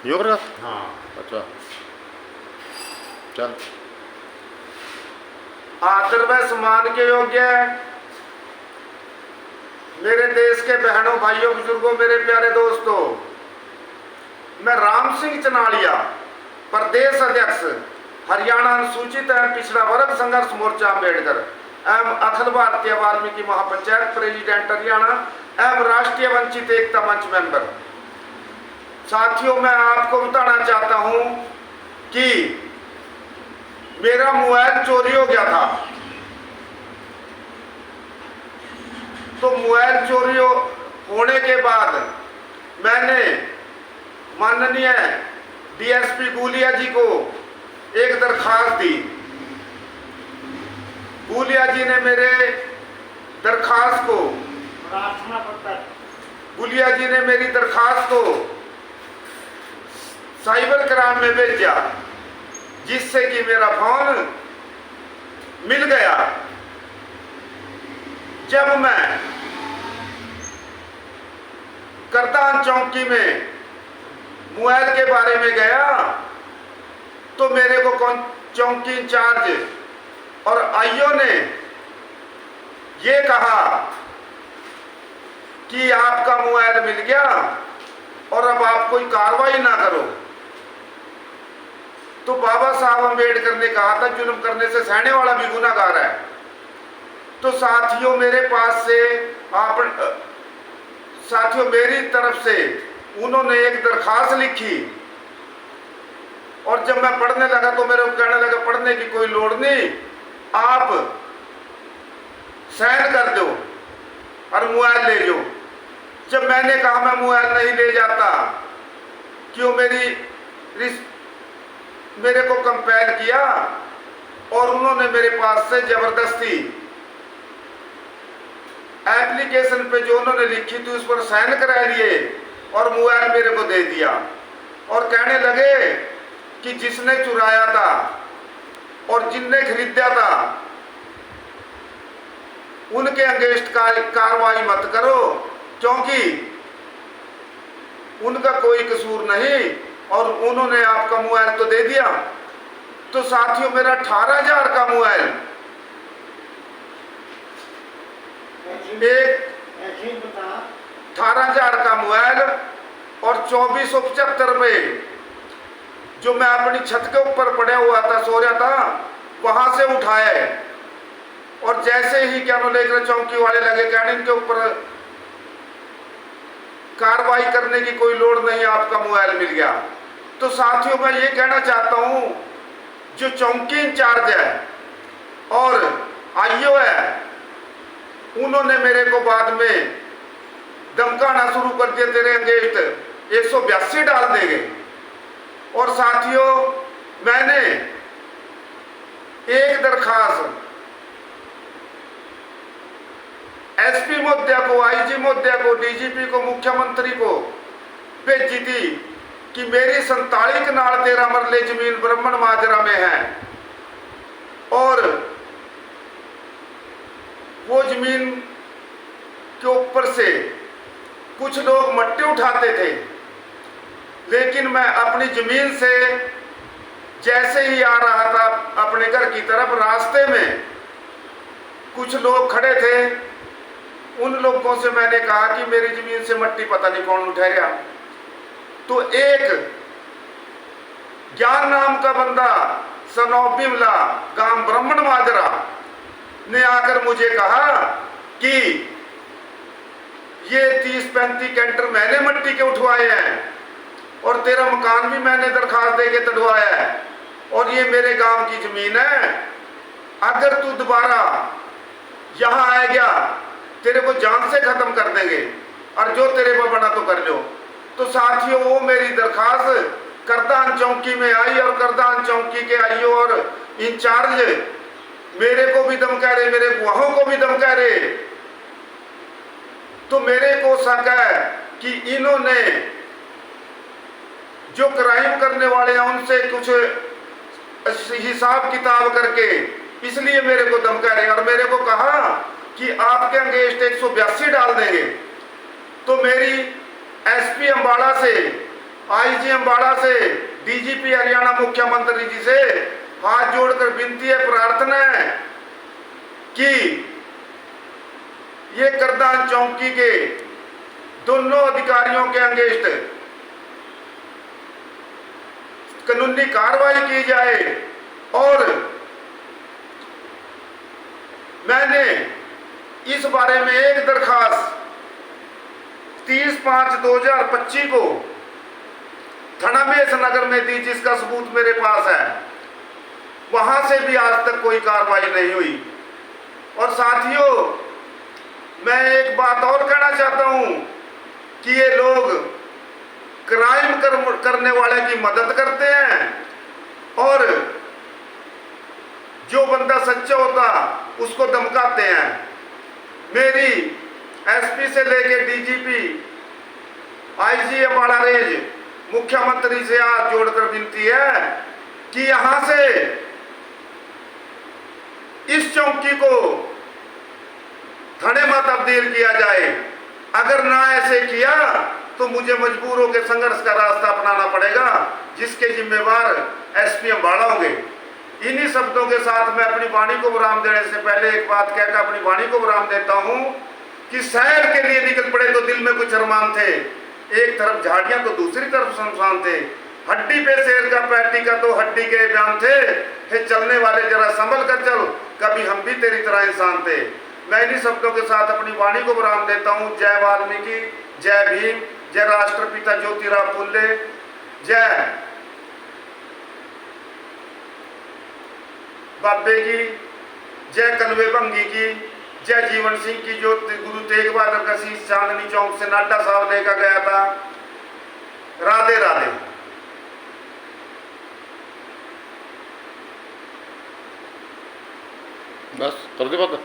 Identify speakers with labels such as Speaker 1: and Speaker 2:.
Speaker 1: योगराज।
Speaker 2: हाँ।
Speaker 1: अच्छा चल।
Speaker 3: आदर व सम्मान के योग्य मेरे देश के बहनों, भाइयों, बुजुर्गों, मेरे प्यारे दोस्तों, मैं राम सिंह चनालिया, प्रदेश अध्यक्ष हरियाणा अनुसूचित एवं पिछड़ा वर्ग संघर्ष मोर्चा अम्बेडकर एवं अखिल भारतीय वाल्मीकि महापंचायत प्रेसिडेंट हरियाणा एवं राष्ट्रीय वंचित एकता मंच मेंबर। साथियों, मैं आपको बताना चाहता हूं कि मेरा मोबाइल चोरी हो गया था। तो मोबाइल चोरी होने के बाद मैंने माननीय डीएसपी गुलिया जी को एक दरखास्त दी। गुलिया जी ने मेरे दरखास्त को साइबर क्राइम में भेजा, जिससे कि मेरा फोन मिल गया। जब मैं करतान चौकी में मोबाइल के बारे में गया तो मेरे को चौकी इंचार्ज और आईओ ने ये कहा कि आपका मोबाइल मिल गया और अब आप कोई कार्रवाई ना करो। तो बाबा साहब अम्बेडकर ने कहा था जुल्म करने से सहने वाला भी गुनाहगार है। तो साथियों, मेरे पास से साथियों मेरी तरफ से उन्होंने एक दरखास्त लिखी और जब मैं पढ़ने लगा तो मेरे को कहने लगा पढ़ने की कोई लोड़ नहीं, आप साइन कर दो और मोबाइल ले जाओ। जब मैंने कहा मैं मोबाइल नहीं ले जाता, क्यों मेरे को कंपेल किया और उन्होंने मेरे पास से जबरदस्ती एप्लीकेशन पे जो उन्होंने लिखी थी उस पर साइन करा लिए और मोबाइल मेरे को दे दिया और कहने लगे कि जिसने चुराया था और जिनने खरीदा था उनके अगेंस्ट कार्रवाई मत करो, क्योंकि उनका कोई कसूर नहीं और उन्होंने आपका मोबाइल तो दे दिया। तो साथियों, मेरा 18,000 का मोबाइल 18,000 का मोबाइल और 2475 रुपये जो मैं अपनी छत के ऊपर पड़ा हुआ था, सो रहा था, वहां से उठाए और जैसे ही क्या लेकर चौकी वाले लगे कहने इनके ऊपर कार्रवाई करने की कोई लोड़ नहीं, आपका मोबाइल मिल गया। तो साथियों, मैं ये कहना चाहता हूं, जो चौकी इंचार्ज है और आईओ है, उन्होंने मेरे को बाद में धमकाना शुरू कर दिया, तेरे अगेंस्ट 182 डाल देंगे। और साथियों, मैंने एक दरखास्त एसपी महोदया को, आईजी महोदया को, डीजीपी को, मुख्यमंत्री को भेजी थी कि मेरी 47 कनाल 13 मरले जमीन ब्राह्मण माजरा में है और वो जमीन के ऊपर से कुछ लोग मट्टी उठाते थे, लेकिन मैं अपनी जमीन से जैसे ही आ रहा था अपने घर की तरफ, रास्ते में कुछ लोग खड़े थे। उन लोगों से मैंने कहा कि मेरी जमीन से मट्टी पता नहीं कौन उठा रहा। तो एक ज्ञान नाम का बंदा सनौबिमला गांव ब्राह्मण माजरा ने आकर मुझे कहा कि ये 30-35 कैंटर मैंने मट्टी के उठवाए हैं और तेरा मकान भी मैंने दरखास्त दे के तड़वाया है और ये मेरे गांव की जमीन है। अगर तू दोबारा यहां आ गया, तेरे को जान से खत्म कर देंगे और जो तेरे को बना तो कर लो। तो साथियों, वो मेरी दरखास्त करतान चौकी में आई और करतान चौकी के आईओ और इंचार्ज मेरे को भी धमका रहे, मेरे गुआहों को भी धमका रहे। तो मेरे को शक है कि इन्होंने जो क्राइम करने वाले हैं उनसे कुछ हिसाब किताब करके इसलिए मेरे को धमका रहे और मेरे को कहा कि आपके अगेंस्ट 182 डाल देंगे। तो मेरी एसपी अम्बाड़ा से आईजी अम्बाड़ा से डीजीपी हरियाणा मुख्यमंत्री जी से हाथ जोड़कर विनती है, प्रार्थना है कि ये करदान चौकी के दोनों अधिकारियों के अगेंस्ट कानूनी कार्रवाई की जाए। और मैंने इस बारे में एक दरखास्त 30/5/2025 को थाना मेष नगर में दी, जिसका सबूत मेरे पास है। वहां से भी आज तक कोई कार्रवाई नहीं हुई। और साथियों, मैं एक बात और कहना चाहता हूं कि ये लोग क्राइम करने वाले की मदद करते हैं और जो बंदा सच्चा होता उसको धमकाते हैं। मेरी एसपी से लेके डीजीपी, आईजी अम्बाड़ा रेंज, मुख्यमंत्री से हाथ जोड़कर विनती है कि यहां से इस चौकी को थाने में तब्दील किया जाए। अगर ना ऐसे किया तो मुझे मजबूर होकर संघर्ष का रास्ता अपनाना पड़ेगा, जिसके जिम्मेवार एसपी अम्बाड़ा होंगे। इन्हीं शब्दों के साथ मैं अपनी वाणी को विराम देने से पहले एक बात कहकर अपनी वाणी को विराम देता हूं कि शहर के लिए निकल पड़े तो दिल में कुछ अरमान थे, एक तरफ झाड़ियां तो दूसरी तरफ शमशान थे। हड्डी पे शेर का, पैटी का तो हड्डी के बयान थे। हे चलने वाले जरा संभल कर चल, कभी हम भी तेरी तरह इंसान थे। मैं इन्हीं शब्दों के साथ अपनी वाणी को विराम देता हूं। जय वाल्मीकि, जय भीम, जय राष्ट्रपिता ज्योतिराव फुल्ले, जय बाबे की, जय कन्वे भंगी की, जय जीवन सिंह की, जो गुरु तेग बहादुर का शीश चांदनी चौक से नाडा साहब लेकर गया था। राधे राधे।
Speaker 1: बस कर दे बात।